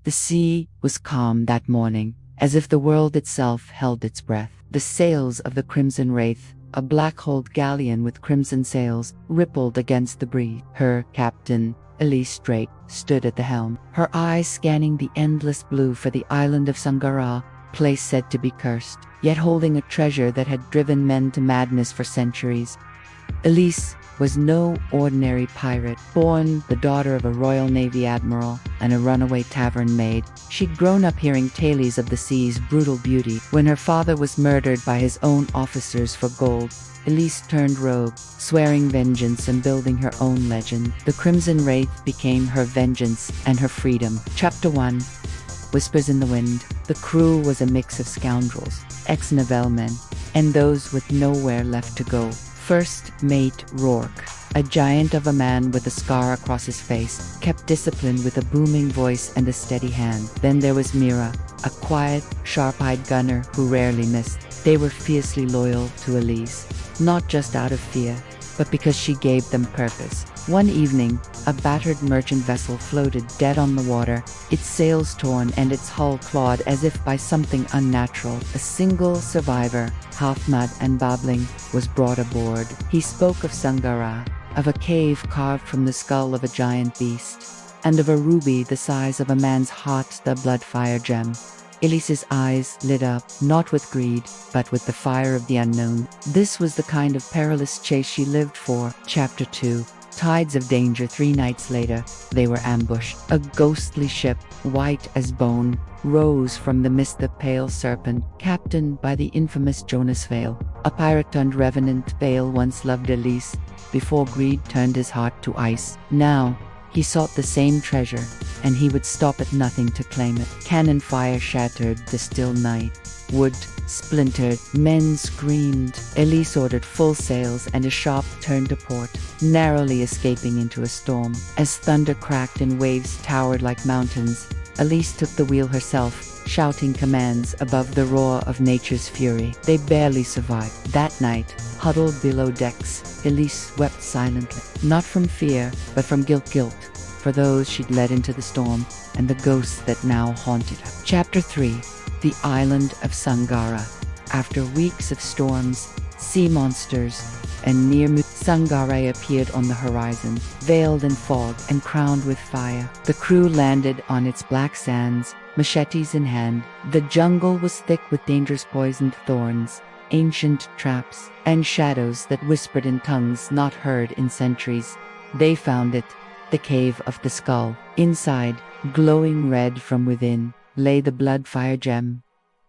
The sea was calm that morning, as if the world itself held its breath. The sails of the Crimson Wraith, a black-hulled galleon with crimson sails, rippled against the breeze. Her captain, Elise Drake, stood at the helm, her eyes scanning the endless blue for the island of Sangara, place said to be cursed, yet holding a treasure that had driven men to madness for centuries. Elise was no ordinary pirate. Born the daughter of a Royal Navy admiral and a runaway tavern maid, she'd grown up hearing tales of the sea's brutal beauty. When her father was murdered by his own officers for gold, Elise turned rogue, swearing vengeance and building her own legend. The Crimson Wraith became her vengeance and her freedom. Chapter 1. Whispers in the Wind. The crew was a mix of scoundrels, ex-Nivelle men, and those with nowhere left to go. First mate Rourke, a giant of a man with a scar across his face, kept discipline with a booming voice and a steady hand. Then there was Mira, a quiet, sharp-eyed gunner who rarely missed. They were fiercely loyal to Elise, not just out of fear, but because she gave them purpose. One evening, a battered merchant vessel floated dead on the water, its sails torn and its hull clawed as if by something unnatural. A single survivor, half mud and babbling, was brought aboard. He spoke of Sangara, of a cave carved from the skull of a giant beast, and of a ruby the size of a man's heart, the Bloodfire Gem. Elise's eyes lit up, not with greed, but with the fire of the unknown. This was the kind of perilous chase she lived for. Chapter 2. Tides of danger. 3 nights later, they were ambushed. A ghostly ship, white as bone, rose from the mist. The Pale Serpent, captained by the infamous Jonas Vale, a pirate-turned-revenant. Vale once loved Elise, before greed turned his heart to ice. Now, he sought the same treasure, and he would stop at nothing to claim it. Cannon fire shattered the still night. Wood splintered. Men screamed. Elise ordered full sails and a sharp turn to port, narrowly escaping into a storm. As thunder cracked and waves towered like mountains, Elise took the wheel herself, shouting commands above the roar of nature's fury. They barely survived. That night, huddled below decks, Elise wept silently, not from fear, but from guilt for those she'd led into the storm and the ghosts that now haunted her. Chapter 3. The Island of Sangara. After weeks of storms, sea monsters, and near-miss, Sangara appeared on the horizon, veiled in fog and crowned with fire. The crew landed on its black sands, machetes in hand. The jungle was thick with dangerous poisoned thorns, ancient traps, and shadows that whispered in tongues not heard in centuries. They found it, the Cave of the Skull. Inside, glowing red from within, lay the Bloodfire Gem.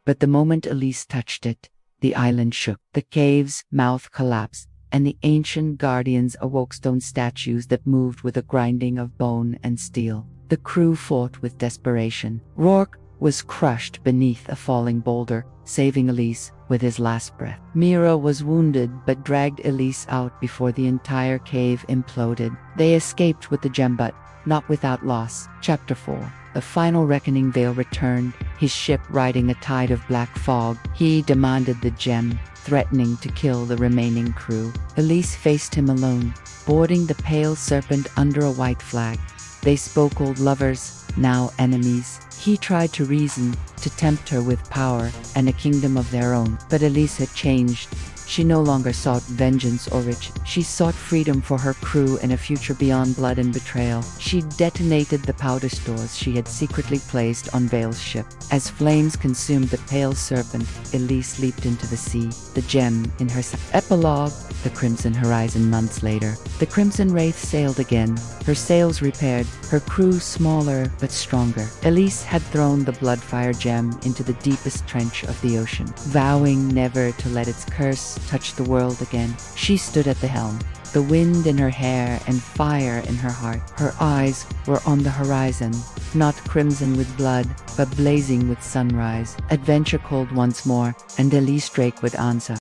But the moment Elise touched it, the island shook. The cave's mouth collapsed, and the ancient guardians awoke, stone statues that moved with a grinding of bone and steel. The crew fought with desperation. Rourke was crushed beneath a falling boulder, saving Elise with his last breath. Mira was wounded but dragged Elise out before the entire cave imploded. They escaped with the gem, but not without loss. Chapter 4. The final reckoning. Vale returned, his ship riding a tide of black fog. He demanded the gem, threatening to kill the remaining crew. Elise faced him alone, boarding the Pale Serpent under a white flag. They spoke, old lovers, now enemies. He tried to reason, to tempt her with power and a kingdom of their own. But Elise had changed. She no longer sought vengeance or riches. She sought freedom for her crew and a future beyond blood and betrayal. She detonated the powder stores she had secretly placed on Vale's ship. As flames consumed the Pale Serpent, Elise leaped into the sea, the gem in her Epilogue. The Crimson Horizon. Months later, the Crimson Wraith sailed again, her sails repaired, her crew smaller but stronger. Elise had thrown the Bloodfire Gem into the deepest trench of the ocean, vowing never to let its curse touch the world again. She stood at the helm, the wind in her hair and fire in her heart. Her eyes were on the horizon, not crimson with blood, but blazing with sunrise. Adventure called once more, and Elise Drake would answer.